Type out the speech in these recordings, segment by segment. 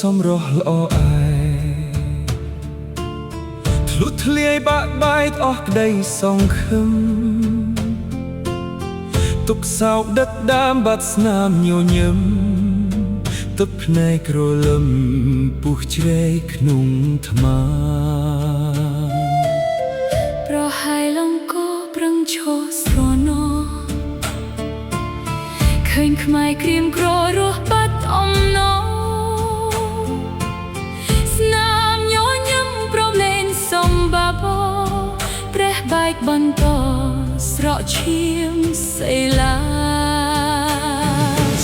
សម្រស់ល្អឯធ្លុះធ្លាយបាក់បែកអស់ក្តីសង្ឃឹមទុកសោកដិតដាមបាត់ស្នាមញញឹមទឹកភ្នែកក្រលឹមពុះជ្រែកក្នុងថ្មប្រហែលលងកប្រឹងឈរស្រណោឃើញខ្មែរក្រៀមក្ររស់បាត់អំណោស្នាមញញឹមប្រមលែងសំបាបោព្រះបែកបន្តស្រកឈាមសេឡា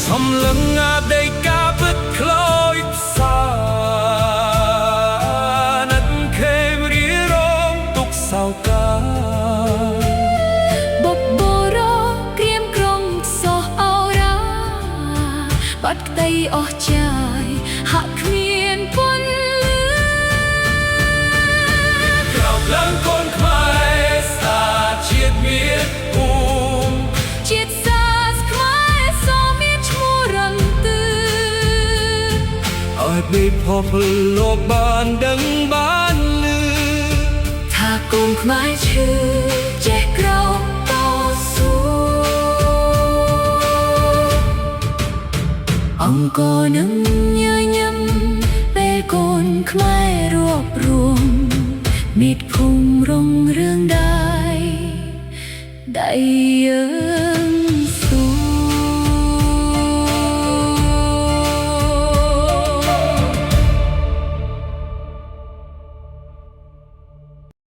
សំលឹងអាដីកាពិតខ្លោចផ្សាណាត់ខេមរីរងទុកសោកាបបរក្រៀមក្រុងសោះអោរាបាត់ក្តីអស់ចាយហាក់គ្មានពន្លឺក្រោកឡើងកូនខ្មែរស្អាតជាតិមានភូមិជាតិសាសន៍ខ្មែរសូមមានឈ្មោះរំទឺឲ្យពិភពលោកបានដឹងបានឮថាកូនខ្មែរឈឺចេះក្រោកតស៊ូអង្គរនឹងញញឹមពេលកូនខ្មែររួបរួមមាតុភូមិរុងរឿងដៃអើ